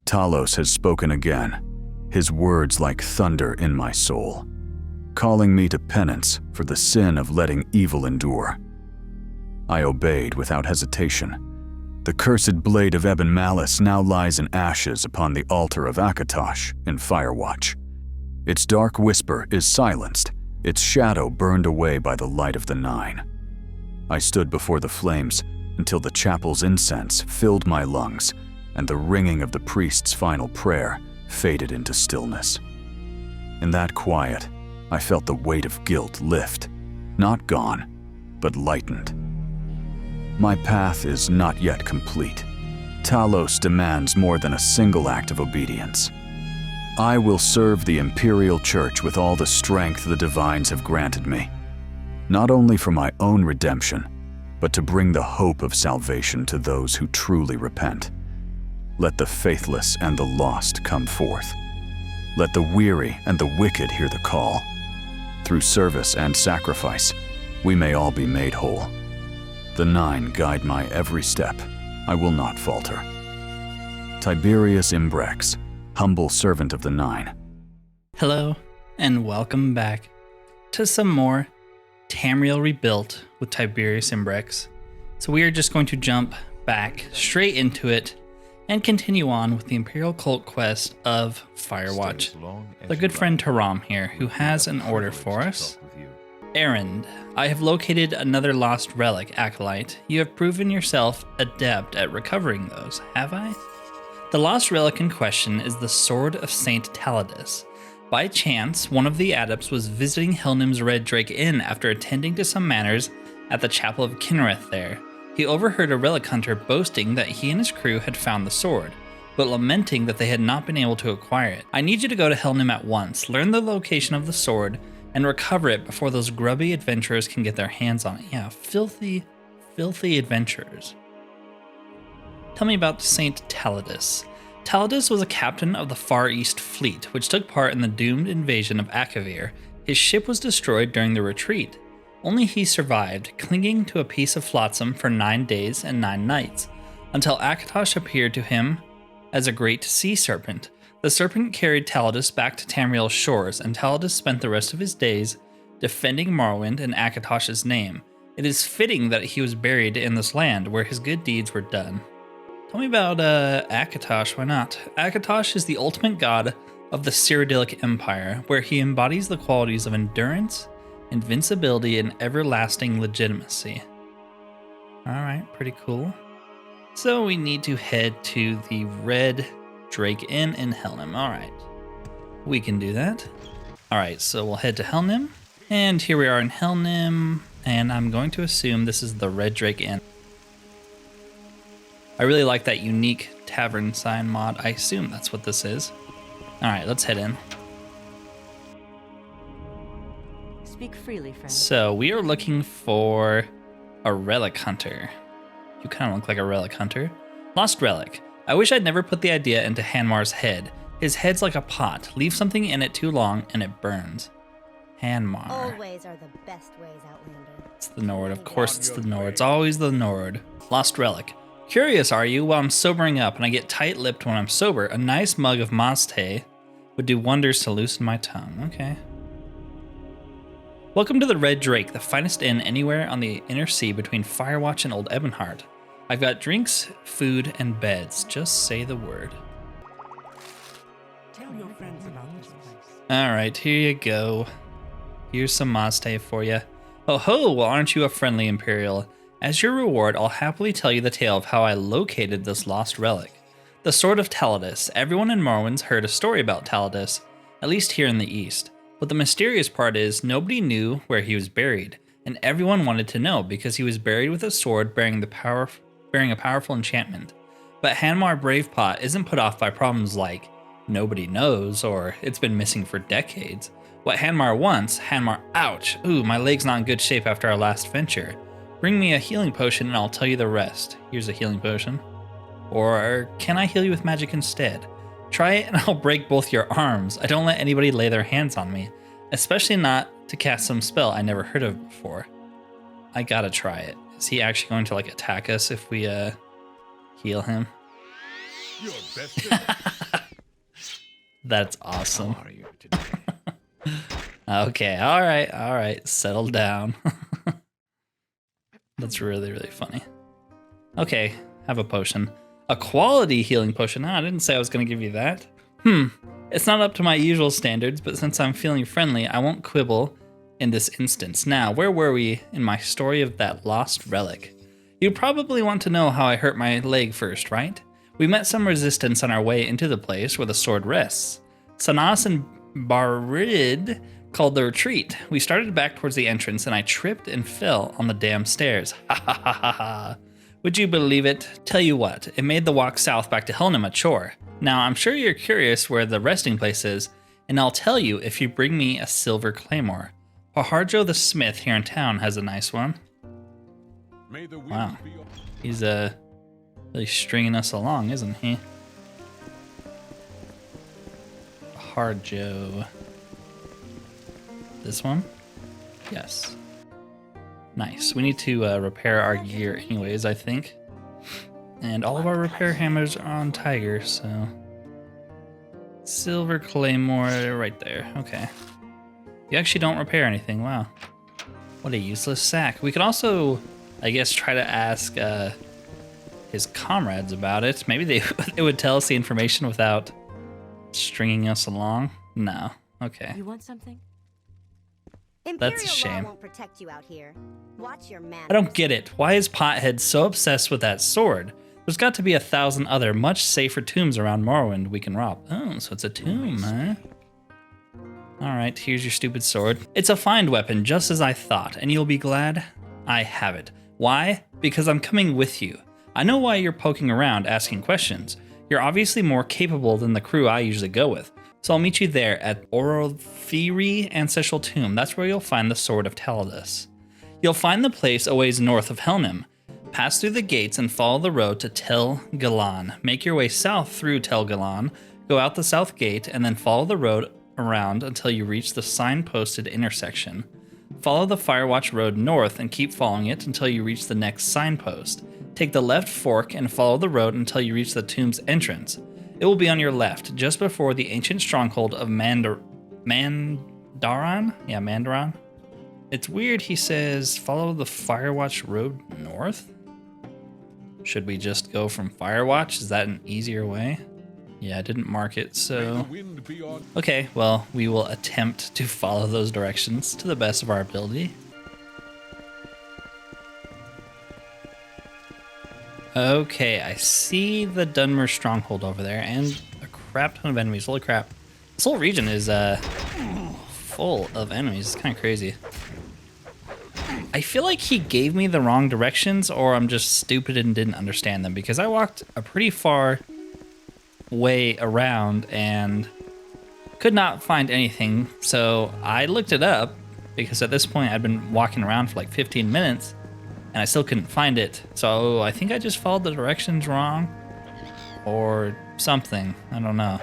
Talos has spoken again, his words like thunder in my soul, calling me to penance for the sin of letting evil endure. I obeyed without hesitation. The cursed blade of ebon malice now lies in ashes upon the altar of Akatosh in Firewatch. Its dark whisper is silenced, its shadow burned away by the light of the Nine. I stood before the flames until the chapel's incense filled my lungs and the ringing of the priest's final prayer faded into stillness. In that quiet, I felt the weight of guilt lift, not gone, but lightened. My path is not yet complete. Talos demands more than a single act of obedience. I will serve the Imperial Church with all the strength the divines have granted me, not only for my own redemption, but to bring the hope of salvation to those who truly repent. Let the faithless and the lost come forth. Let the weary and the wicked hear the call. Through service and sacrifice, we may all be made whole. The Nine guide my every step. I will not falter. Tiberius Imbrex, humble servant of the Nine. Hello, and welcome back to some more Tamriel Rebuilt with Tiberius Imbrex. So we are just going to jump back straight into it and continue on with the Imperial cult quest of Firewatch. The good friend Taram here, who has an order for us. Errand, I have located another lost relic, Acolyte. You have proven yourself adept at recovering those, have I? The lost relic in question is the Sword of Saint Taldeus. By chance, one of the adepts was visiting Helnim's Red Drake Inn after attending to some matters at the Chapel of Kinnereth there. He overheard a relic hunter boasting that he and his crew had found the sword, but lamenting that they had not been able to acquire it. I need you to go to Helnim at once, learn the location of the sword, and recover it before those grubby adventurers can get their hands on it. Yeah, filthy adventurers. Tell me about Saint Taldeus. Taldeus was a captain of the Far East Fleet, which took part in the doomed invasion of Akavir. His ship was destroyed during the retreat. Only he survived, clinging to a piece of flotsam for 9 days and 9 nights, until Akatosh appeared to him as a great sea serpent. The serpent carried Taldeus back to Tamriel's shores, and Taldeus spent the rest of his days defending Morrowind in Akatosh's name. It is fitting that he was buried in this land where his good deeds were done. Tell me about Akatosh, why not? Akatosh is the ultimate god of the Cyrodiilic Empire, where he embodies the qualities of endurance, invincibility, and everlasting legitimacy. Alright, pretty cool. So we need to head to the Red Drake Inn in Helnim. Alright, we can do that. Alright, so we'll head to Helnim, and here we are in Helnim, and I'm going to assume this is the Red Drake Inn. I really like that unique tavern sign mod. I assume that's what this is. Alright, let's head in. Speak freely, friend. So we are looking for a relic hunter. You kind of look like a relic hunter. Lost relic. I wish I'd never put the idea into Hanmar's head. His head's like a pot. Leave something in it too long and it burns. Hanmar. Always are the best ways, Outlander. It's the Nord. Of course it's the Nord. It's always the Nord. Lost relic. Curious, are you? Well, I'm sobering up and I get tight-lipped when I'm sober. A nice mug of Mazte would do wonders to loosen my tongue. Okay. Welcome to the Red Drake, the finest inn anywhere on the inner sea between Firewatch and Old Ebonheart. I've got drinks, food, and beds. Just say the word. Tell your friends about this place. Alright, here you go. Here's some Mazte for you. Oh ho, well aren't you a friendly Imperial? As your reward, I'll happily tell you the tale of how I located this lost relic. The Sword of Taldeus. Everyone in Morrowind's heard a story about Taldeus, at least here in the East. But the mysterious part is, nobody knew where he was buried, and everyone wanted to know because he was buried with a sword bearing a powerful enchantment. But Hanmar Bravepot isn't put off by problems like nobody knows or it's been missing for decades. What Hanmar wants, ouch, ooh, my leg's not in good shape after our last venture. Bring me a healing potion and I'll tell you the rest. Here's a healing potion. Or can I heal you with magic instead? Try it and I'll break both your arms. I don't let anybody lay their hands on me, especially not to cast some spell I never heard of before. I gotta try it. Is he actually going to like attack us if we heal him? Your best That's awesome. How are you today? Okay, all right. Settle down. That's really, really funny. Okay, have a potion. A quality healing potion. I didn't say I was going to give you that. It's not up to my usual standards, but since I'm feeling friendly, I won't quibble in this instance. Now, where were we in my story of that lost relic? You probably want to know how I hurt my leg first, right? We met some resistance on our way into the place where the sword rests. Sanas and Barid called the retreat. We started back towards the entrance and I tripped and fell on the damn stairs. Ha ha ha ha ha. Would you believe it? Tell you what, it made the walk south back to Helnum a chore. Now, I'm sure you're curious where the resting place is, and I'll tell you if you bring me a silver claymore. Paharjo the smith here in town has a nice one. Wow. He's really stringing us along, isn't he? Paharjo. This one? Yes. Nice. We need to repair our gear anyways, I think. And all of our repair hammers are on Tiger, so... Silver claymore right there. Okay. You actually don't repair anything. Wow. What a useless sack. We could also, I guess, try to ask his comrades about it. Maybe they would tell us the information without stringing us along. No. Okay. You want something? That's a shame. Law won't protect you out here. Watch your manners. I don't get it. Why is Pothead so obsessed with that sword? There's got to be 1,000 other much safer tombs around Morrowind we can rob. Oh, so it's a tomb, huh? Alright, here's your stupid sword. It's a fine weapon, just as I thought, and you'll be glad I have it. Why? Because I'm coming with you. I know why you're poking around asking questions. You're obviously more capable than the crew I usually go with. So I'll meet you there at Orothiri Ancestral Tomb. That's where you'll find the Sword of Taldeus. You'll find the place a ways north of Helnum. Pass through the gates and follow the road to Tel Galan. Make your way south through Tel Galan, go out the south gate, and then follow the road around until you reach the signposted intersection. Follow the Firewatch road north and keep following it until you reach the next signpost. Take the left fork and follow the road until you reach the tomb's entrance. It will be on your left, just before the ancient stronghold of Mandaran? Yeah, Mandaran. It's weird he says, follow the Firewatch road north? Should we just go from Firewatch? Is that an easier way? Yeah, I didn't mark it, so... Okay, well, we will attempt to follow those directions to the best of our ability. Okay, I see the Dunmer stronghold over there, and a crap ton of enemies. Holy crap. This whole region is full of enemies. It's kind of crazy. I feel like he gave me the wrong directions, or I'm just stupid and didn't understand them, because I walked a pretty far way around and could not find anything. So I looked it up, because at this point I'd been walking around for like 15 minutes, and I still couldn't find it. So I think I just followed the directions wrong, or something. I don't know.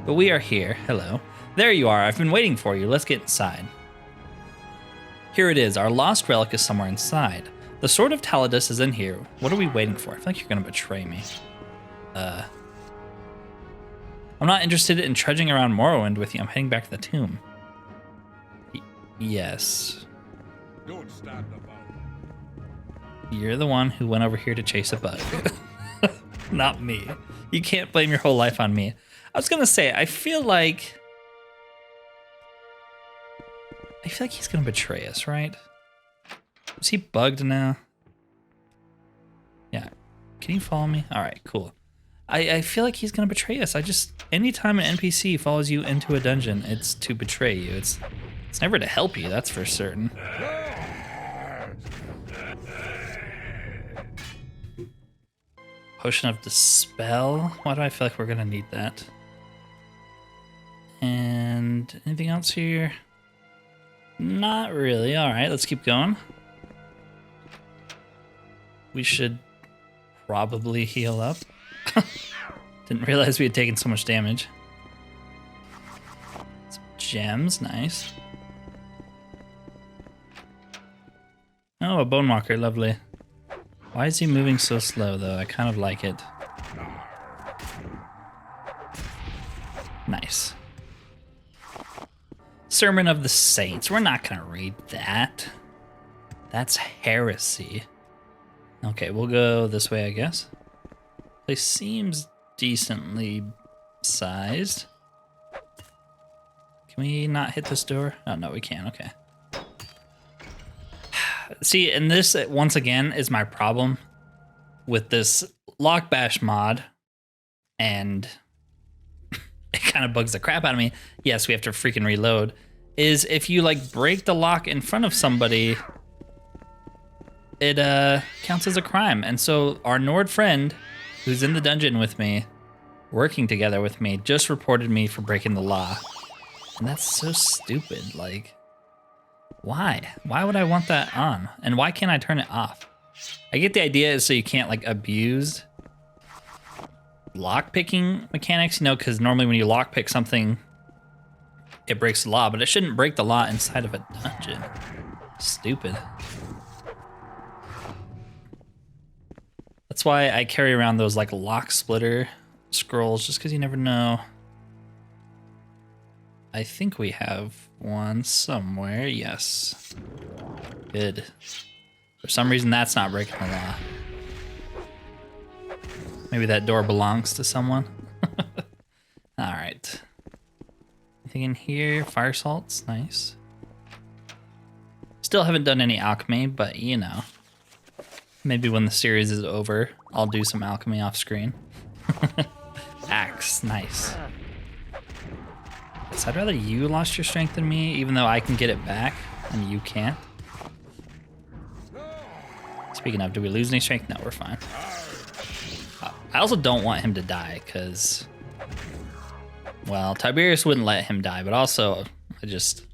But we are here. Hello. There you are. I've been waiting for you. Let's get inside. Here it is. Our lost relic is somewhere inside. The Sword of Taldeus is in here. What are we waiting for? I feel like you're going to betray me. I'm not interested in trudging around Morrowind with you. I'm heading back to the tomb. Yes. Don't stand about. You're the one who went over here to chase a bug. Not me. You can't blame your whole life on me. I was going to say, I feel like he's going to betray us, right? Is he bugged now? Yeah. Can you follow me? All right, cool. I feel like he's going to betray us. Anytime an NPC follows you into a dungeon, it's to betray you. It's never to help you, that's for certain. Potion of Dispel. Why do I feel like we're going to need that? And anything else here? Not really. All right, let's keep going. We should probably heal up. Didn't realize we had taken so much damage. Some gems, nice. Oh, a bone walker, lovely. Why is he moving so slow, though? I kind of like it. Nice. Sermon of the Saints. We're not going to read that. That's heresy. Okay, we'll go this way, I guess. Place seems decently sized. Can we not hit this door? Oh, no, we can. Okay. See, and this, once again, is my problem with this lock bash mod. And it kind of bugs the crap out of me. Yes, we have to freaking reload. Is if you, like, break the lock in front of somebody, it counts as a crime. And so our Nord friend, who's in the dungeon with me, working together with me, just reported me for breaking the law. And that's so stupid. Like, why? Why would I want that on? And why can't I turn it off? I get the idea is so you can't, like, abuse lockpicking mechanics, you know, because normally when you lockpick something, it breaks the law, but it shouldn't break the law inside of a dungeon. Stupid. That's why I carry around those, like, lock splitter scrolls, just because you never know. I think we have one somewhere. Yes. Good. For some reason, that's not breaking the law. Maybe that door belongs to someone. All right. Anything in here? Fire salts. Nice. Still haven't done any alchemy, but you know. Maybe when the series is over, I'll do some alchemy off screen. Axe. Nice. So I'd rather you lost your strength than me, even though I can get it back and you can't. Speaking of, do we lose any strength? No, we're fine. I also don't want him to die because, well, Tiberius wouldn't let him die, but also I just feel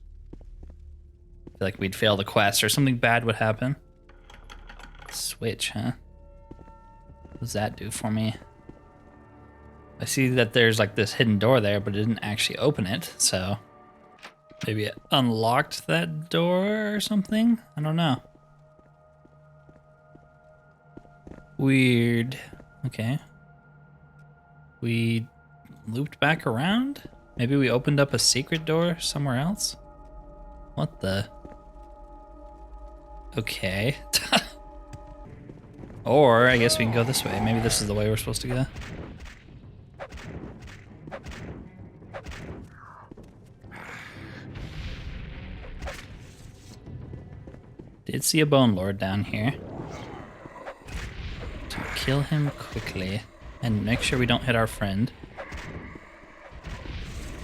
like we'd fail the quest or something bad would happen. Switch, huh? What does that do for me? I see that there's like this hidden door there, but it didn't actually open it, so maybe it unlocked that door or something? I don't know. Weird. Okay. We looped back around? Maybe we opened up a secret door somewhere else? What the? Okay. Or I guess we can go this way. Maybe this is the way we're supposed to go. Did see a Bone Lord down here. To kill him quickly and make sure we don't hit our friend.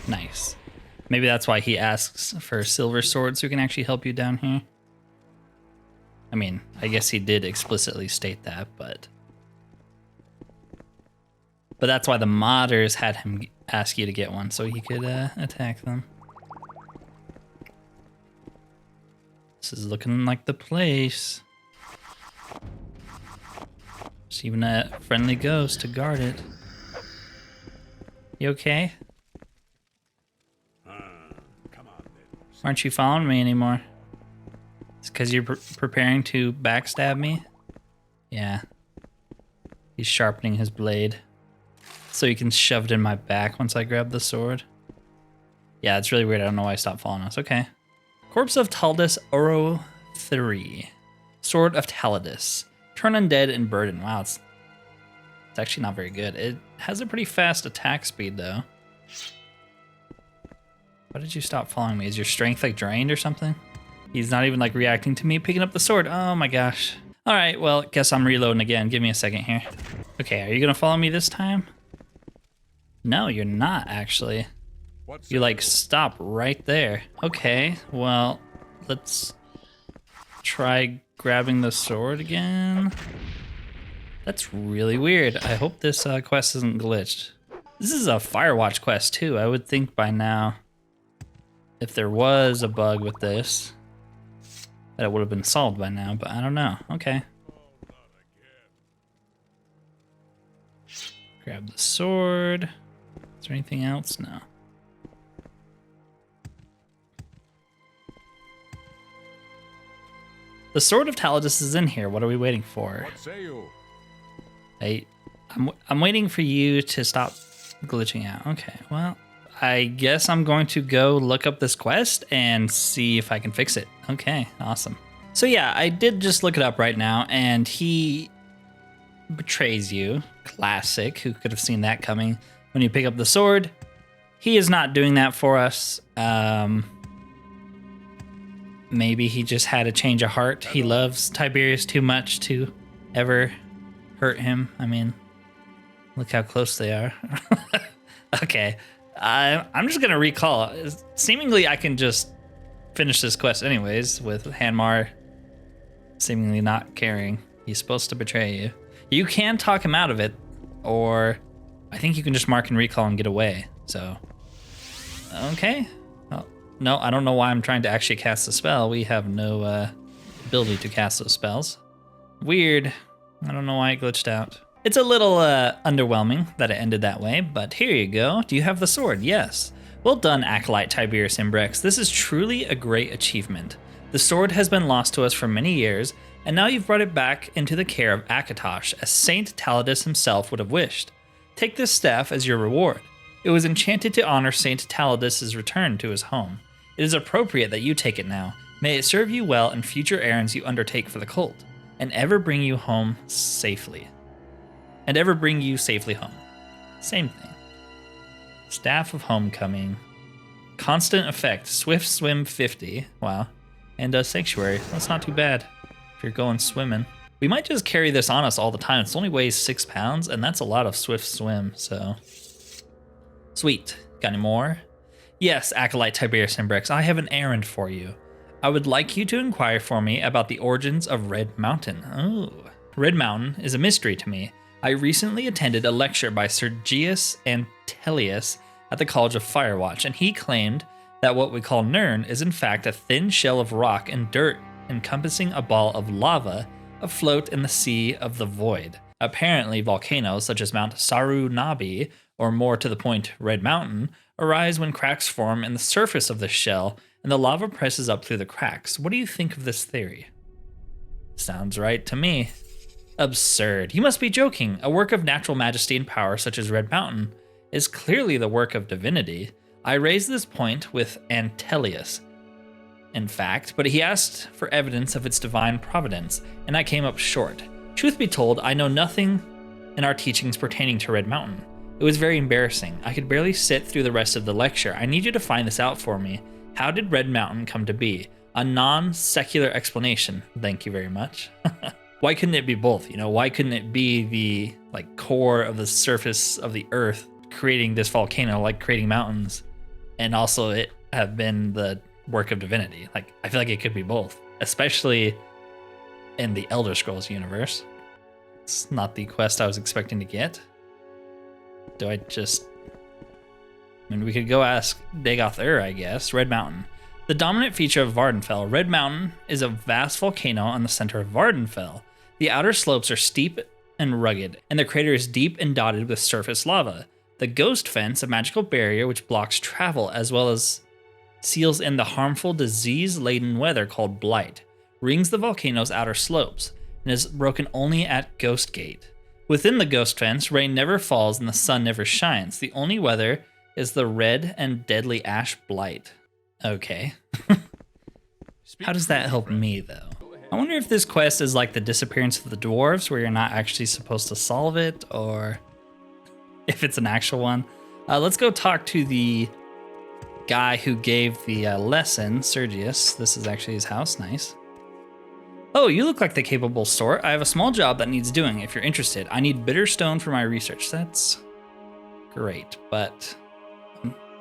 Nice. Maybe that's why he asks for silver swords so we can actually help you down here. I mean, I guess he did explicitly state that, but that's why the modders had him ask you to get one so he could attack them. This is looking like the place. There's even a friendly ghost to guard it. You okay? Come on, then. Aren't you following me anymore? It's because you're preparing to backstab me? Yeah. He's sharpening his blade so he can shove it in my back once I grab the sword. Yeah, it's really weird. I don't know why he stopped following us. Okay. Corpse of Taldeus Oro 3. Sword of Taldeus. Turn undead and burden. Wow, it's actually not very good. It has a pretty fast attack speed, though. Why did you stop following me? Is your strength, like, drained or something? He's not even, like, reacting to me picking up the sword. Oh, my gosh. All right, well, guess I'm reloading again. Give me a second here. Okay, are you going to follow me this time? No, you're not, actually. You, like, stop right there. Okay, well, let's try grabbing the sword again. That's really weird. I hope this quest isn't glitched. This is a Firewatch quest, too. I would think by now, if there was a bug with this, that it would have been solved by now, but I don't know. Okay. Grab the sword. Is there anything else? No. The Sword of Taldeus is in here. What are we waiting for? What say you? I'm waiting for you to stop glitching out. Okay, well, I guess I'm going to go look up this quest and see if I can fix it. Okay, awesome. So yeah, I did just look it up right now, and he betrays you. Classic. Who could have seen that coming? When you pick up the sword, he is not doing that for us. Maybe he just had a change of heart. He loves Tiberius too much to ever hurt him. I mean, look how close they are. Okay, I'm just gonna recall. Seemingly, I can just finish this quest anyways with Hanmar seemingly not caring. He's supposed to betray you. You can talk him out of it, or I think you can just mark and recall and get away. So, okay. Well, no, I don't know why I'm trying to actually cast the spell. We have no ability to cast those spells. Weird. I don't know why it glitched out. It's a little underwhelming that it ended that way, but here you go. Do you have the sword? Yes. Well done, Acolyte Tiberius Imbrex. This is truly a great achievement. The sword has been lost to us for many years, and now you've brought it back into the care of Akatosh, as Saint Taldeus himself would have wished. Take this staff as your reward. It was enchanted to honor Saint Taldeus' return to his home. It is appropriate that you take it now. May it serve you well in future errands you undertake for the cult, and ever bring you home safely. And ever bring you safely home. Same thing. Staff of Homecoming. Constant effect. Swift swim 50. Wow. And Sanctuary. That's not too bad if you're going swimming. We might just carry this on us all the time. It only weighs 6 pounds, and that's a lot of swift swim, so. Sweet. Got any more? Yes, Acolyte Tiberius Imbrex, I have an errand for you. I would like you to inquire for me about the origins of Red Mountain. Oh. Red Mountain is a mystery to me. I recently attended a lecture by Sergius and Taldeus at the College of Firewatch, and he claimed that what we call Nirn is in fact a thin shell of rock and dirt encompassing a ball of lava afloat in the sea of the void. Apparently, volcanoes such as Mount Sarunabi, or more to the point, Red Mountain, arise when cracks form in the surface of the shell and the lava presses up through the cracks. What do you think of this theory? Sounds right to me. Absurd. You must be joking. A work of natural majesty and power such as Red Mountain is clearly the work of divinity. I raised this point with Taldeus, in fact, but he asked for evidence of its divine providence, and I came up short. Truth be told, I know nothing in our teachings pertaining to Red Mountain. It was very embarrassing. I could barely sit through the rest of the lecture. I need you to find this out for me. How did Red Mountain come to be? A non-secular explanation. Thank you very much. Why couldn't it be both? You know, why couldn't it be the core of the surface of the earth creating this volcano, like creating mountains, and also it have been the work of divinity? I feel like it could be both, especially in the Elder Scrolls universe. It's not the quest I was expecting to get. I mean, we could go ask Dagoth I guess. Red Mountain. The dominant feature of Vardenfell, Red Mountain is a vast volcano on the center of Vardenfell. The outer slopes are steep and rugged, and the crater is deep and dotted with surface lava. The Ghost Fence, a magical barrier which blocks travel as well as seals in the harmful disease-laden weather called Blight, rings the volcano's outer slopes and is broken only at Ghost Gate. Within the Ghost Fence, rain never falls and the sun never shines. The only weather is the red and deadly ash Blight. Okay. How does that help me, though? I wonder if this quest is like the disappearance of the dwarves, where you're not actually supposed to solve it, or if it's an actual one. Let's go talk to the guy who gave the lesson, Sergius. This is actually his house. Nice. Oh, you look like the capable sort. I have a small job that needs doing if you're interested. I need bitter stone for my research. That's great, but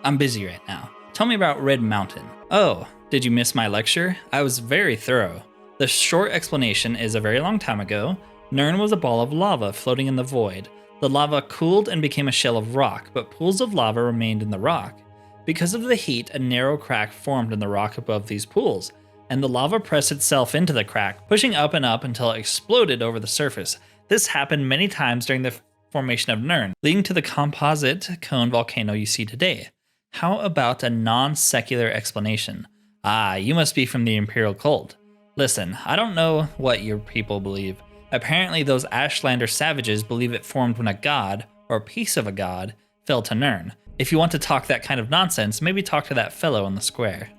I'm busy right now. Tell me about Red Mountain. Oh, did you miss my lecture? I was very thorough. The short explanation is a very long time ago, Nirn was a ball of lava floating in the void. The lava cooled and became a shell of rock, but pools of lava remained in the rock. Because of the heat, a narrow crack formed in the rock above these pools, and the lava pressed itself into the crack, pushing up and up until it exploded over the surface. This happened many times during the formation of Nirn, leading to the composite cone volcano you see today. How about a non-secular explanation? Ah, you must be from the Imperial cult. Listen, I don't know what your people believe, Apparently, those Ashlander savages believe it formed when a god, or a piece of a god, fell to Nirn. If you want to talk that kind of nonsense, maybe talk to that fellow in the square.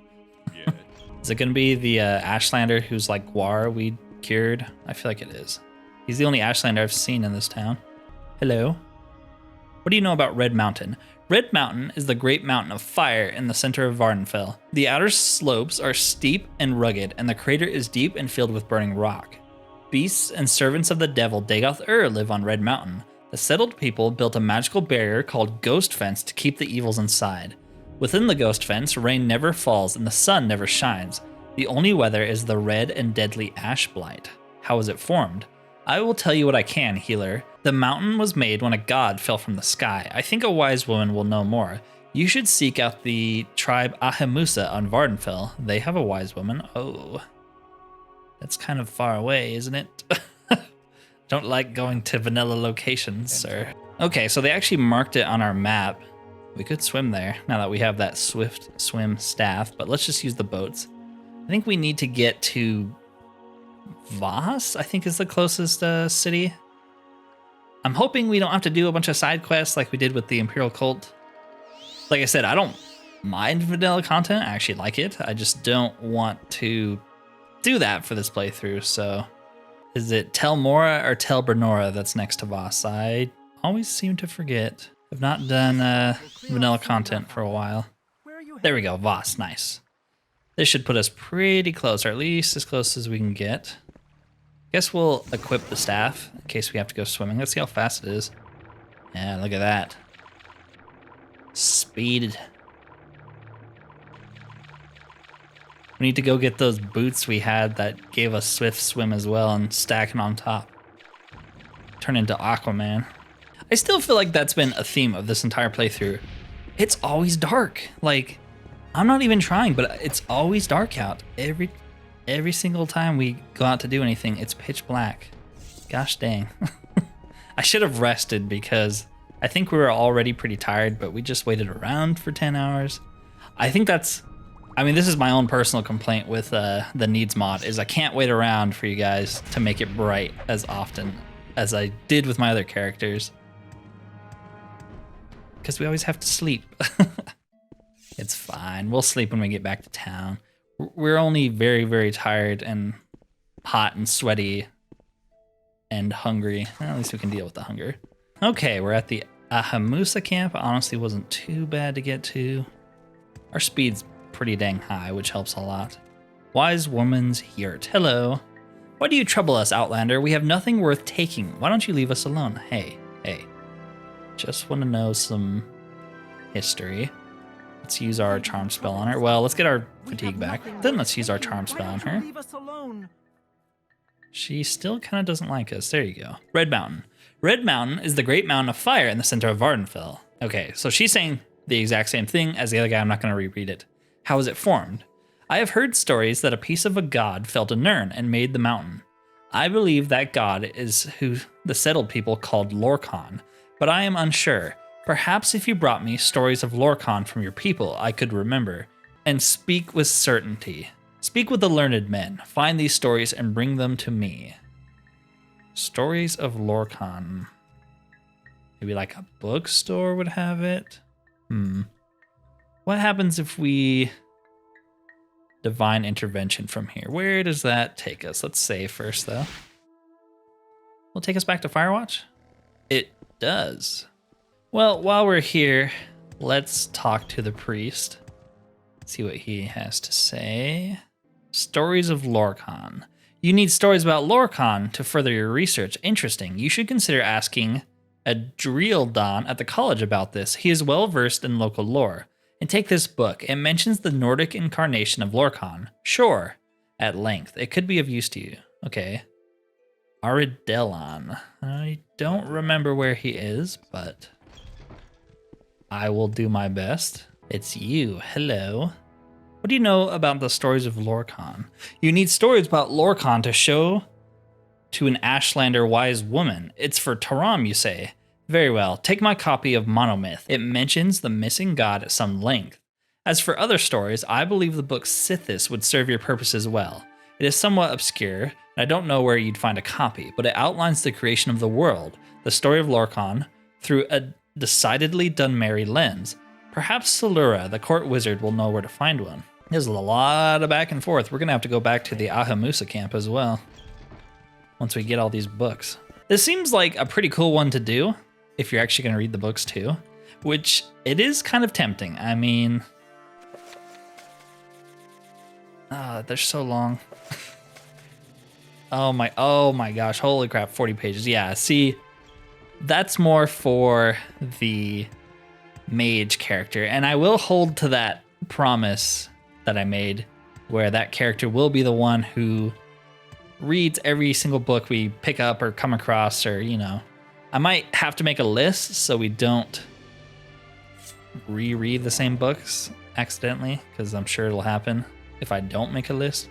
Yeah. Is it going to be the Ashlander who's like Guar we cured? I feel like it is. He's the only Ashlander I've seen in this town. Hello. What do you know about Red Mountain? Red Mountain is the great mountain of fire in the center of Vardenfell. The outer slopes are steep and rugged, and the crater is deep and filled with burning rock. Beasts and servants of the devil Dagoth live on Red Mountain. The settled people built a magical barrier called Ghost Fence to keep the evils inside. Within the Ghost Fence, rain never falls and the sun never shines. The only weather is the red and deadly ash blight. How was it formed? I will tell you what I can, healer. The mountain was made when a god fell from the sky. I think a wise woman will know more. You should seek out the tribe Ahemusa on Vardenfell. They have a wise woman. Oh, that's kind of far away, isn't it? Don't like going to vanilla locations, sir. Okay, so they actually marked it on our map. We could swim there now that we have that swift swim staff, but let's just use the boats. I think we need to get to Voss, I think is the closest city. I'm hoping we don't have to do a bunch of side quests like we did with the Imperial cult. Like I said, I don't mind vanilla content. I actually like it. I just don't want to do that for this playthrough, so... Is it Tel Mora or Tel Bernora that's next to Voss? I always seem to forget. I've not done vanilla content for a while. There we go, Voss, nice. This should put us pretty close, or at least as close as we can get. Guess we'll equip the staff in case we have to go swimming. Let's see how fast it is. Yeah, look at that. Speed. We need to go get those boots we had that gave us swift swim as well and stack it on top. Turn into Aquaman. I still feel like that's been a theme of this entire playthrough. It's always dark. Like, I'm not even trying, but it's always dark out. Every single time we go out to do anything, it's pitch black. Gosh dang. I should have rested because I think we were already pretty tired, but we just waited around for 10 hours. I think that's... I mean, this is my own personal complaint with the needs mod, is I can't wait around for you guys to make it bright as often as I did with my other characters. Because we always have to sleep. It's fine. We'll sleep when we get back to town. We're only very, very tired and hot and sweaty and hungry. Well, at least we can deal with the hunger. Okay, we're at the Ahemusa camp. Honestly, wasn't too bad to get to. Our speed's pretty dang high, which helps a lot. Wise woman's yurt. Hello. Why do you trouble us, Outlander? We have nothing worth taking. Why don't you leave us alone? Hey. Just want to know some history. Let's use our charm spell on her. Well, let's get our fatigue back. Then let's use our charm spell on her. Leave us alone. She still kind of doesn't like us. There you go. Red Mountain. Red Mountain is the great mountain of fire in the center of Vardenfell. Okay, so she's saying the exact same thing as the other guy. I'm not going to reread it. How was it formed? I have heard stories that a piece of a god fell to Nirn and made the mountain. I believe that god is who the settled people called Lorkhan, but I am unsure. Perhaps if you brought me stories of Lorkhan from your people, I could remember, and speak with certainty. Speak with the learned men, find these stories and bring them to me. Stories of Lorkhan. Maybe like a bookstore would have it? What happens if we divine intervention from here? Where does that take us? Let's save first, though. Will it take us back to Firewatch? It does. Well, while we're here, let's talk to the priest. See what he has to say. Stories of Lorkhan. You need stories about Lorkhan to further your research. Interesting. You should consider asking Adrieldan at the college about this. He is well versed in local lore. And take this book. It mentions the Nordic incarnation of Lorkhan. Sure, at length. It could be of use to you. Okay. Aridelon. I don't remember where he is, but I will do my best. It's you. Hello. What do you know about the stories of Lorkhan? You need stories about Lorkhan to show to an Ashlander wise woman. It's for Taram, you say. Very well, take my copy of Monomyth. It mentions the missing god at some length. As for other stories, I believe the book Sithis would serve your purposes well. It is somewhat obscure, and I don't know where you'd find a copy, but it outlines the creation of the world, the story of Lorkhan, through a decidedly Dunmeri lens. Perhaps Salura, the court wizard, will know where to find one. There's a lot of back and forth. We're going to have to go back to the Ahamusa camp as well once we get all these books. This seems like a pretty cool one to do if you're actually going to read the books too, which it is kind of tempting. I mean, they're so long. Oh my gosh, holy crap, 40 pages. Yeah, see, that's more for the mage character, and I will hold to that promise that I made where that character will be the one who reads every single book we pick up or come across, or, you know, I might have to make a list so we don't reread the same books accidentally, because I'm sure it'll happen if I don't make a list.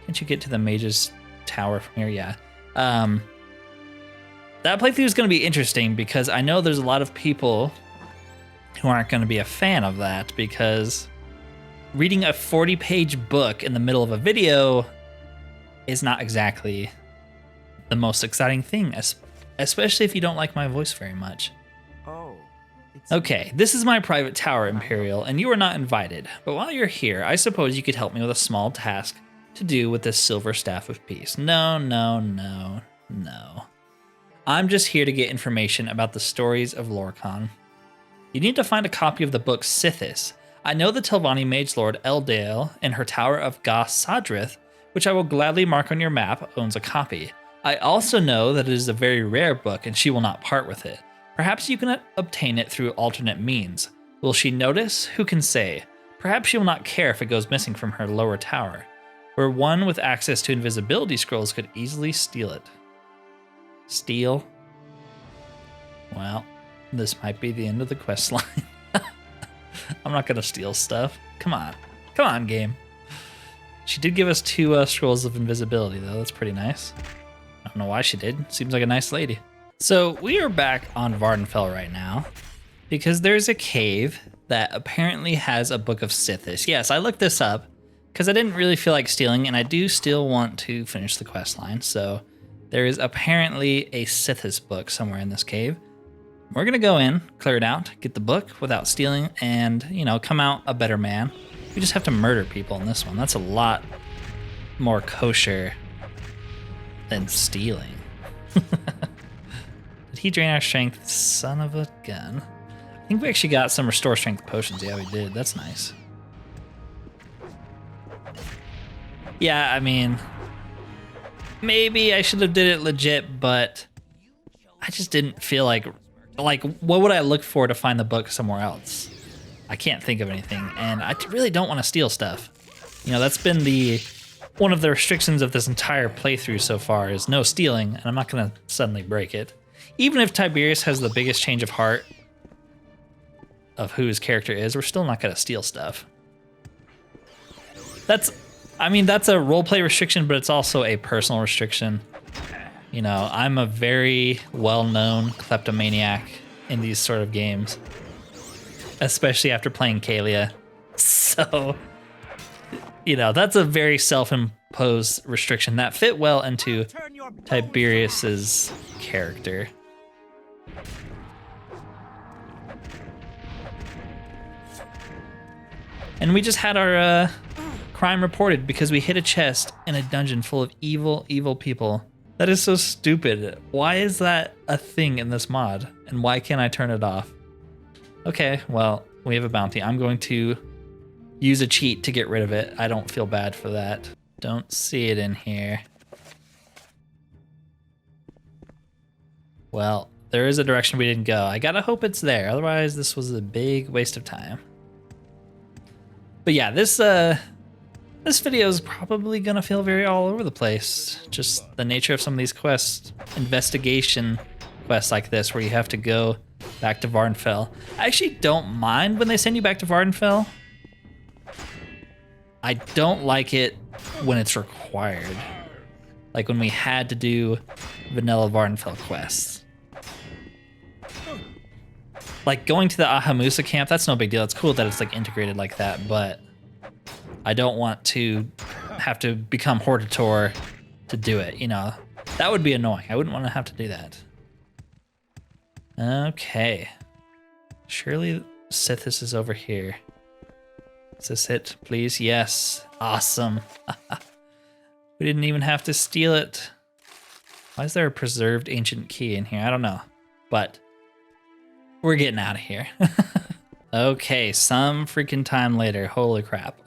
Can't you get to the mage's tower from here? Yeah. That playthrough is going to be interesting because I know there's a lot of people who aren't going to be a fan of that, because reading a 40-page book in the middle of a video is not exactly the most exciting thing, especially if you don't like my voice very much. Oh. Okay, this is my private tower, Imperial, and you are not invited. But while you're here, I suppose you could help me with a small task to do with this silver staff of peace. No. I'm just here to get information about the stories of Lorkhan. You need to find a copy of the book Sithis. I know the Telvanni Mage Lord Eldale in her tower of Ga Sadrith, which I will gladly mark on your map, owns a copy. I also know that it is a very rare book and she will not part with it. Perhaps you can obtain it through alternate means. Will she notice? Who can say? Perhaps she will not care if it goes missing from her lower tower, where one with access to invisibility scrolls could easily steal it. Steal? Well, this might be the end of the quest line. I'm not gonna steal stuff. Come on, game. She did give us 2 scrolls of invisibility, though. That's pretty nice. I don't know why she did. Seems like a nice lady. So we are back on Vardenfell right now because there's a cave that apparently has a book of Sithis. Yes, I looked this up because I didn't really feel like stealing, and I do still want to finish the quest line. So there is apparently a Sithis book somewhere in this cave. We're gonna go in, clear it out, get the book without stealing, and, you know, come out a better man. We just have to murder people in this one. That's a lot more kosher than stealing. Did he drain our strength? Son of a gun. I think we actually got some restore strength potions. Yeah, we did. That's nice. Yeah, I mean, maybe I should have did it legit, but I just didn't feel like what would I look for to find the book somewhere else? I can't think of anything, and I really don't want to steal stuff. You know, that's been one of the restrictions of this entire playthrough so far is no stealing, and I'm not going to suddenly break it. Even if Tiberius has the biggest change of heart of who his character is, we're still not going to steal stuff. That's a roleplay restriction, but it's also a personal restriction. You know, I'm a very well-known kleptomaniac in these sort of games, especially after playing Kalia. So, you know, that's a very self-imposed restriction that fit well into Tiberius's character. And we just had our crime reported because we hit a chest in a dungeon full of evil, evil people. That is so stupid. Why is that a thing in this mod? And why can't I turn it off? Okay, well, we have a bounty. I'm going to use a cheat to get rid of it. I don't feel bad for that. Don't see it in here. Well, there is a direction we didn't go. I gotta hope it's there. Otherwise, this was a big waste of time. But yeah, this video is probably gonna feel very all over the place. Just the nature of some of these quests, investigation quests like this, where you have to go back to Vardenfell. I actually don't mind when they send you back to Vardenfell. I don't like it when it's required. Like when we had to do vanilla Vardenfell quests. Like going to the Ahamusa camp, that's no big deal. It's cool that it's like integrated like that, but I don't want to have to become Hortator to do it, you know. That would be annoying. I wouldn't want to have to do that. Okay. Surely Sithis is over here. Is this it, please? Yes. Awesome. We didn't even have to steal it. Why is there a preserved ancient key in here? I don't know. But we're getting out of here. Okay, some freaking time later. Holy crap.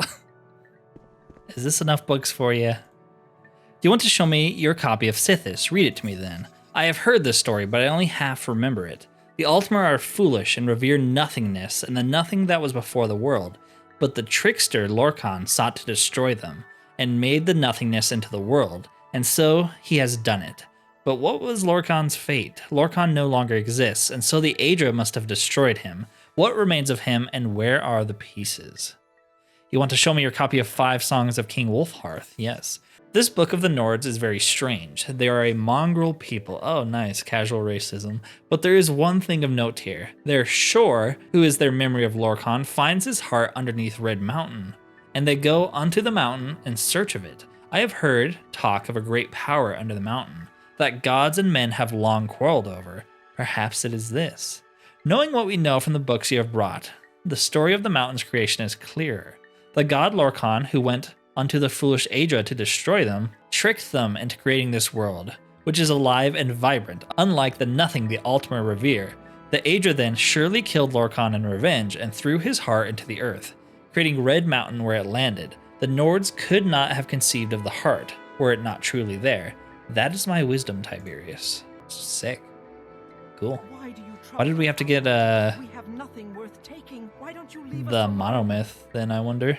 Is this enough books for you? Do you want to show me your copy of Sithis? Read it to me then. I have heard this story, but I only half remember it. The Altmer are foolish and revere nothingness and the nothing that was before the world. But the trickster Lorkhan sought to destroy them and made the nothingness into the world, and so he has done it. But what was Lorkhan's fate? Lorkhan no longer exists, and so the Aedra must have destroyed him. What remains of him, and where are the pieces? You want to show me your copy of 5 Songs of King Wolfhearth? Yes. This book of the Nords is very strange. They are a mongrel people. Oh, nice, casual racism. But there is one thing of note here. Their Shor, who is their memory of Lorkhan, finds his heart underneath Red Mountain, and they go unto the mountain in search of it. I have heard talk of a great power under the mountain, that gods and men have long quarreled over. Perhaps it is this. Knowing what we know from the books you have brought, the story of the mountain's creation is clearer. The god Lorkhan, who went unto the foolish Aedra to destroy them, tricked them into creating this world, which is alive and vibrant, unlike the nothing the Altmer revere. The Aedra then surely killed Lorkhan in revenge and threw his heart into the earth, creating Red Mountain where it landed. The Nords could not have conceived of the heart, were it not truly there. That is my wisdom, Tiberius. Sick. Cool. Why did we have to get We have nothing worth taking. Why don't you leave the us alone? monomyth then, I wonder?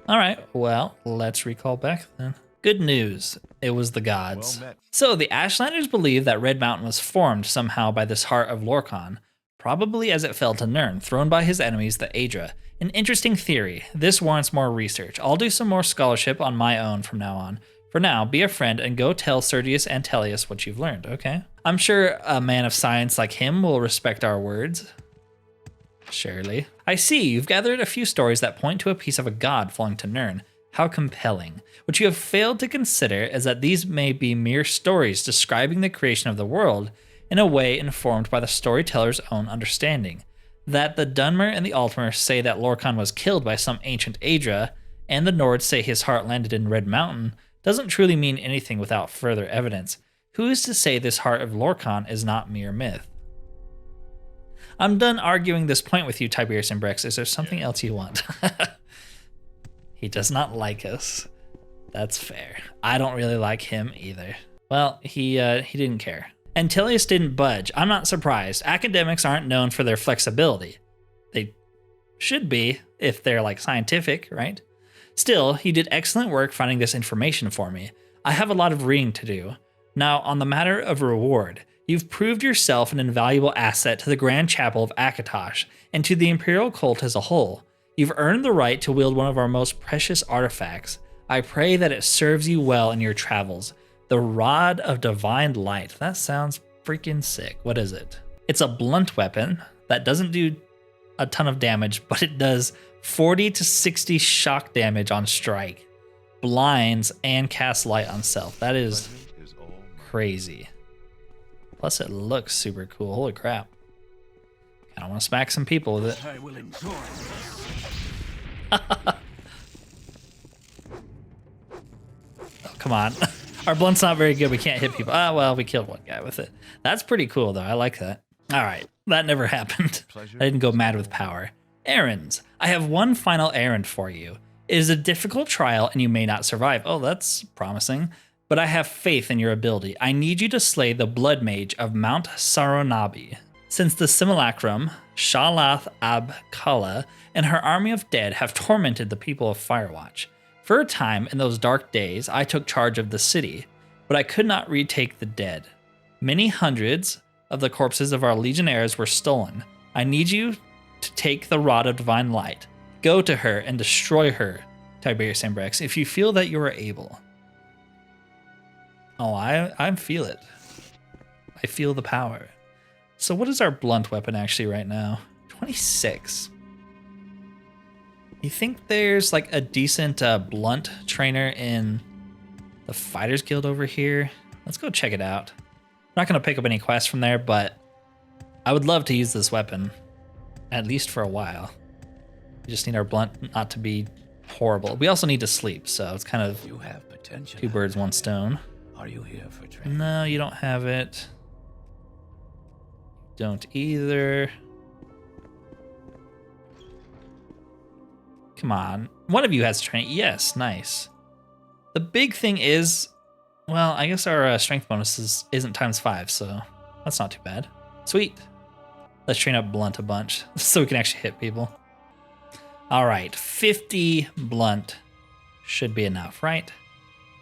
All right, well, let's recall back then. Good news, it was the gods. Well met. So the Ashlanders believe that Red Mountain was formed somehow by this heart of Lorkhan, probably as it fell to Nirn, thrown by his enemies, the Aedra. An interesting theory. This warrants more research. I'll do some more scholarship on my own from now on. For now, be a friend and go tell Sergius and Taldeus what you've learned, okay? I'm sure a man of science like him will respect our words. Surely. I see, you've gathered a few stories that point to a piece of a god falling to Nirn. How compelling. What you have failed to consider is that these may be mere stories describing the creation of the world in a way informed by the storyteller's own understanding. That the Dunmer and the Altmer say that Lorkhan was killed by some ancient Aedra, and the Nords say his heart landed in Red Mountain, doesn't truly mean anything without further evidence. Who is to say this heart of Lorkhan is not mere myth? I'm done arguing this point with you, Tiberius and Brex. Is there something else you want? He does not like us. That's fair. I don't really like him either. Well, he didn't care. And Taldeus didn't budge. I'm not surprised. Academics aren't known for their flexibility. They should be if they're like scientific, right? Still, he did excellent work finding this information for me. I have a lot of reading to do. Now, on the matter of reward, you've proved yourself an invaluable asset to the Grand Chapel of Akatosh and to the Imperial cult as a whole. You've earned the right to wield one of our most precious artifacts. I pray that it serves you well in your travels. The Rod of Divine Light. That sounds freaking sick. What is it? It's a blunt weapon that doesn't do a ton of damage, but it does 40 to 60 shock damage on strike, blinds, and casts light on self. That is crazy. Plus, it looks super cool. Holy crap. I want to smack some people with it. I will enjoy Oh, come on. Our blunt's not very good. We can't hit people. Ah, well, we killed one guy with it. That's pretty cool, though. I like that. All right. That never happened. I didn't go mad with power. Errands. I have one final errand for you. It is a difficult trial, and you may not survive. Oh, that's promising. But I have faith in your ability. I need you to slay the Blood Mage of Mount Saronabi. Since the simulacrum, Shalath Ab Kala and her army of dead have tormented the people of Firewatch. For a time in those dark days, I took charge of the city, but I could not retake the dead. Many hundreds of the corpses of our legionnaires were stolen. I need you to take the Rod of Divine Light. Go to her and destroy her, Tiberius and Brex, if you feel that you are able. Oh, I feel it. I feel the power. So what is our blunt weapon actually right now? 26. You think there's like a decent blunt trainer in the Fighters Guild over here? Let's go check it out. I'm not going to pick up any quests from there, but I would love to use this weapon, at least for a while. We just need our blunt not to be horrible. We also need to sleep, so it's kind of You have potential. 2 birds, 1 stone. Are you here for training? No, you don't have it. Don't either. Come on. One of you has training. Yes, nice. The big thing is, well, I guess our strength bonus isn't ×5, so that's not too bad. Sweet. Let's train up blunt a bunch so we can actually hit people. All right, 50 blunt should be enough, right?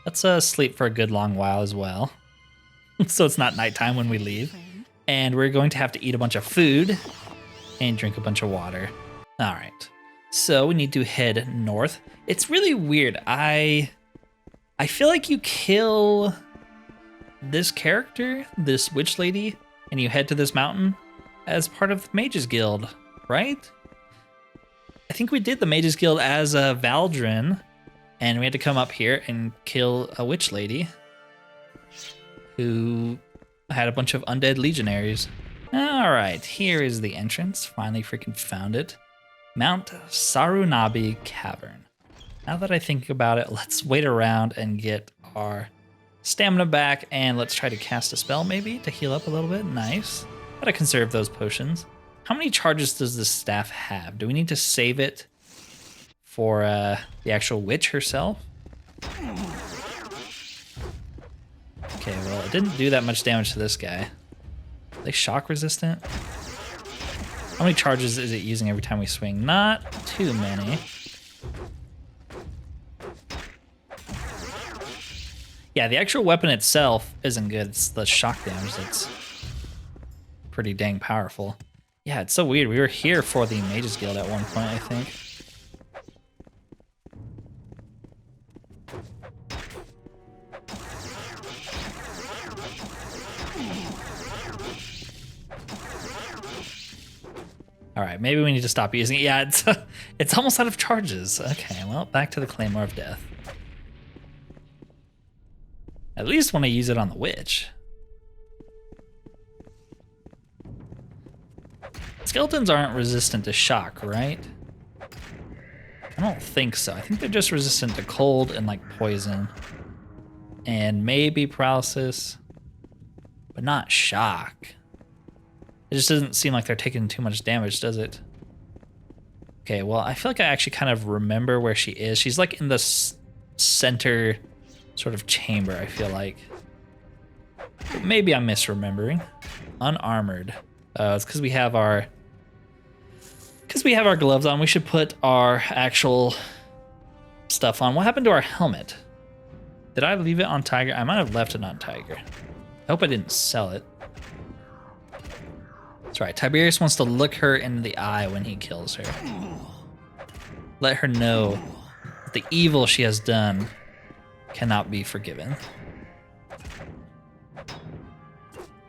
Let's sleep for a good long while as well. So it's not nighttime when we leave. And we're going to have to eat a bunch of food and drink a bunch of water. All right. So we need to head north. It's really weird. I feel like you kill this character, this witch lady, and you head to this mountain as part of the Mages Guild, right? I think we did the Mages Guild as a Valdrin, and we had to come up here and kill a witch lady who had a bunch of undead legionaries. All right, here is the entrance. Finally freaking found it. Mount Sarunabi Cavern. Now that I think about it, let's wait around and get our stamina back, and let's try to cast a spell maybe to heal up a little bit. Nice. Gotta conserve those potions. How many charges does this staff have? Do we need to save it for the actual witch herself? Okay, well, it didn't do that much damage to this guy. Are they shock resistant? How many charges is it using every time we swing? Not too many. Yeah, the actual weapon itself isn't good. It's the shock damage that's pretty dang powerful. Yeah, it's so weird. We were here for the Mages Guild at one point, I think. All right, maybe we need to stop using it. Yeah, it's almost out of charges. Okay, well, back to the Claymore of Death. At least when I use it on the witch. Skeletons aren't resistant to shock, right? I don't think so. I think they're just resistant to cold and like poison. And maybe paralysis, but not shock. It just doesn't seem like they're taking too much damage, does it? Okay, well, I feel like I actually kind of remember where she is. She's like in the center sort of chamber, I feel like. But maybe I'm misremembering. Unarmored. It's because we have our gloves on. We should put our actual stuff on. What happened to our helmet? Did I leave it on Tiger? I might have left it on Tiger. I hope I didn't sell it. That's right. Tiberius wants to look her in the eye when he kills her. Let her know that the evil she has done cannot be forgiven.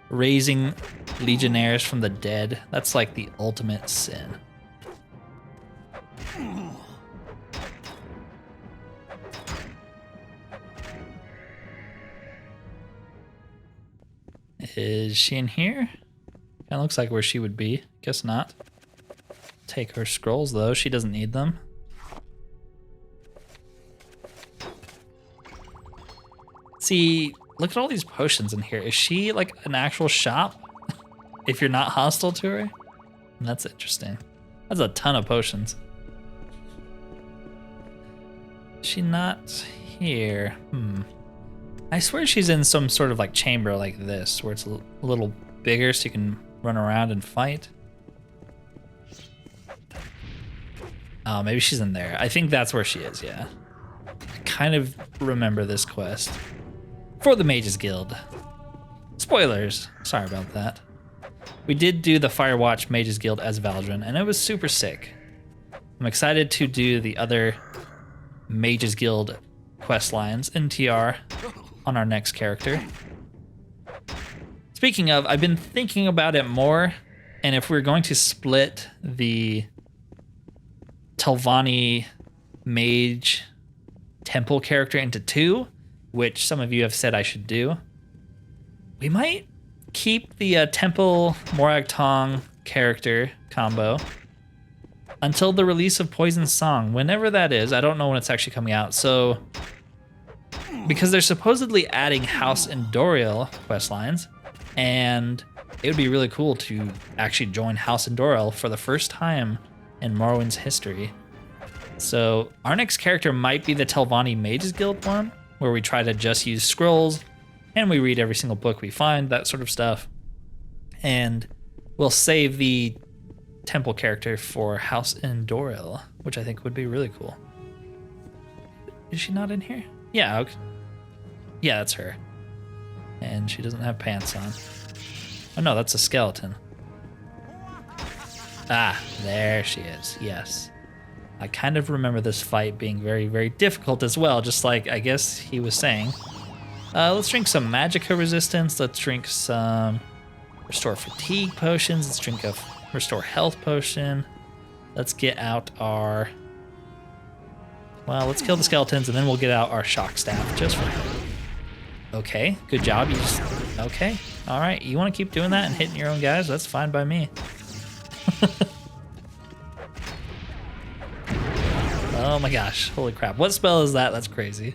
Raising legionnaires from the dead, that's like the ultimate sin. Is she in here? Kinda looks like where she would be. Guess not. Take her scrolls though, she doesn't need them. See, look at all these potions in here. Is she like an actual shop? If you're not hostile to her? That's interesting. That's a ton of potions. Is she not here? I swear she's in some sort of like chamber like this, where it's a little bigger so you can run around and fight. Oh, maybe she's in there. I think that's where she is, yeah. I kind of remember this quest. For the Mages Guild. Spoilers. Sorry about that. We did do the Firewatch Mages Guild as Valdrin, and it was super sick. I'm excited to do the other Mages Guild quest lines in TR on our next character. Speaking of, I've been thinking about it more, and if we're going to split the Telvanni mage temple character into 2, which some of you have said I should do. We might keep the temple Morag Tong character combo until the release of Poison's Song, whenever that is. I don't know when it's actually coming out. So, because they're supposedly adding House Endoriel quest lines, and it would be really cool to actually join House Endoriel for the first time in Morrowind's history. So our next character might be the Telvanni Mages Guild one, where we try to just use scrolls and we read every single book we find, that sort of stuff. And we'll save the temple character for House Endoriel, which I think would be really cool. Is she not in here? Yeah, okay. Yeah, that's her. And she doesn't have pants on. Oh no, that's a skeleton. Ah, there she is, yes. I kind of remember this fight being very, very difficult as well, just like I guess he was saying. Let's drink some Magicka resistance. Let's drink some Restore Fatigue potions. Let's drink a Restore Health potion. Let's get out our... Well, let's kill the skeletons and then we'll get out our Shock Staff just for... Okay, good job. You just... Okay, all right. You want to keep doing that and hitting your own guys? That's fine by me. Oh my gosh, holy crap. What spell is that? That's crazy.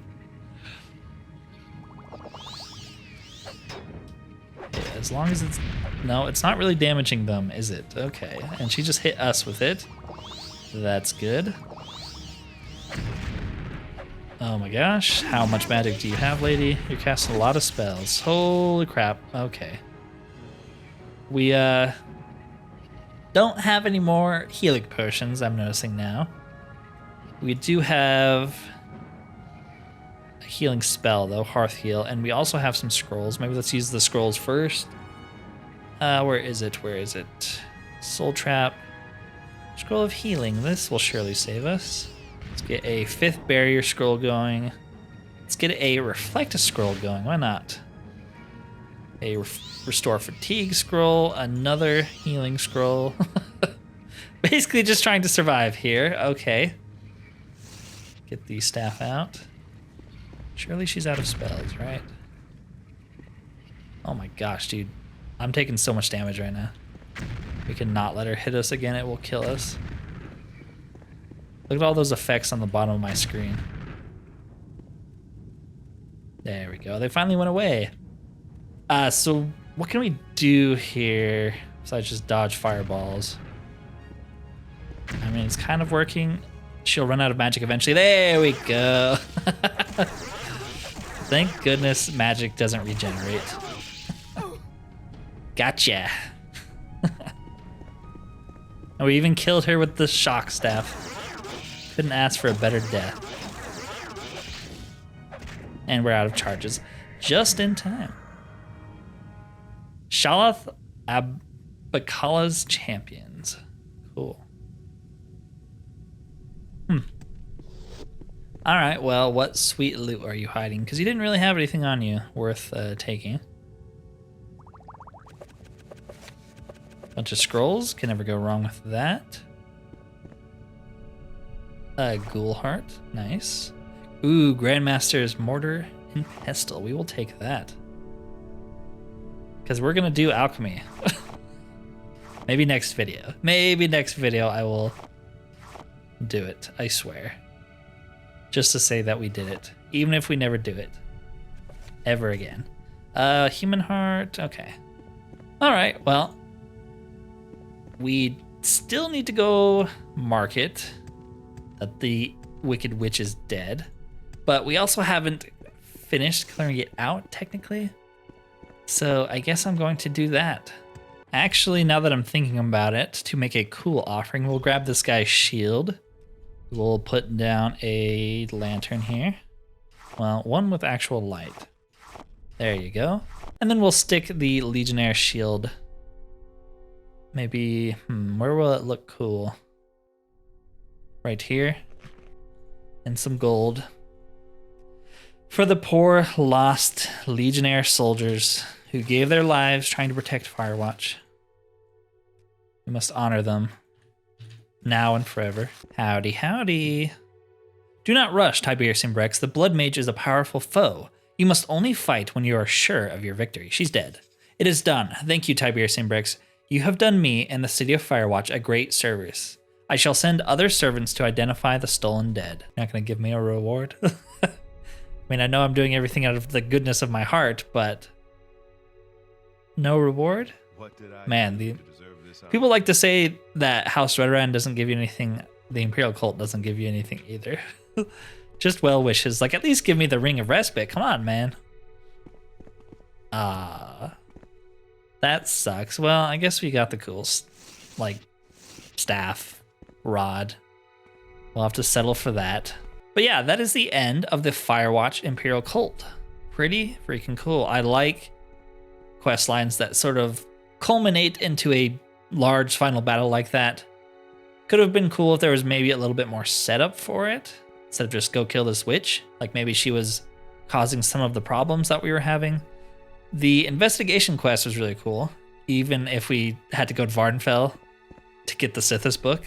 Yeah, as long as it's... No, it's not really damaging them, is it? Okay, and she just hit us with it. That's good. Oh my gosh, how much magic do you have, lady? You're casting a lot of spells. Holy crap, okay. We, don't have any more healing potions, I'm noticing now. We do have a healing spell, though, Hearth Heal, and we also have some scrolls. Maybe let's use the scrolls first. Where is it? Where is it? Soul Trap. Scroll of Healing. This will surely save us. Let's get a 5th barrier scroll going. Let's get a Reflect scroll going. Why not? A Restore Fatigue scroll. Another healing scroll. Basically just trying to survive here. Okay. Get the staff out. Surely she's out of spells, right? Oh my gosh, dude. I'm taking so much damage right now. We cannot let her hit us again. It will kill us. Look at all those effects on the bottom of my screen. There we go. They finally went away. So what can we do here besides just dodge fireballs? I mean, it's kind of working. She'll run out of magic eventually. There we go. Thank goodness magic doesn't regenerate. Gotcha. And we even killed her with the shock staff. Couldn't ask for a better death. And we're out of charges. Just in time. Shalath Abakala's champions. Cool. All right, well, what sweet loot are you hiding? Because you didn't really have anything on you worth taking. Bunch of scrolls, can never go wrong with that. Ghoul Heart, nice. Ooh, Grandmaster's Mortar and Pestle, we will take that. Because we're gonna do alchemy. Maybe next video. Maybe next video I will do it, I swear. Just to say that we did it, even if we never do it ever again. Human heart, okay. All right, well, we still need to go market that the Wicked Witch is dead, but we also haven't finished clearing it out technically. So I guess I'm going to do that. Actually, now that I'm thinking about it, to make a cool offering, we'll grab this guy's shield. We'll put down a lantern here. Well, one with actual light. There you go. And then we'll stick the Legionnaire shield. Maybe, where will it look cool? Right here. And some gold. For the poor, lost Legionnaire soldiers who gave their lives trying to protect Firewatch. We must honor them. now and forever. Howdy, howdy. Do not rush, Tiberius Imbrex. The Blood Mage is a powerful foe. You must only fight when you are sure of your victory. She's dead. It is done. Thank you, Tiberius Imbrex. You have done me and the city of Firewatch a great service. I shall send other servants to identify the stolen dead. You're not going to give me a reward? I mean, I know I'm doing everything out of the goodness of my heart, but no reward? Man, people like to say that House Redoran doesn't give you anything. The Imperial cult doesn't give you anything either. Just well wishes. Like, at least give me the Ring of Respite. Come on, man. That sucks. Well, I guess we got the cool, like, staff, rod. We'll have to settle for that. But yeah, that is the end of the Firewatch Imperial cult. Pretty freaking cool. I like quest lines that sort of culminate into a large final battle like that. Could have been cool if there was maybe a little bit more setup for it, instead of just go kill this witch. Like maybe she was causing some of the problems that we were having. The investigation quest was really cool, even if we had to go to Vardenfell to get the Sithis book.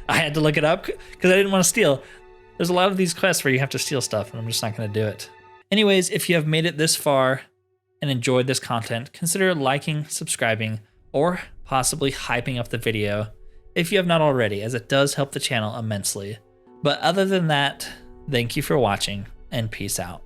I had to look it up because I didn't want to steal. There's a lot of these quests where you have to steal stuff, and I'm just not going to do it. Anyways, if you have made it this far and enjoyed this content, consider liking, subscribing, or possibly hyping up the video if you have not already, as it does help the channel immensely. But other than that, thank you for watching, and peace out.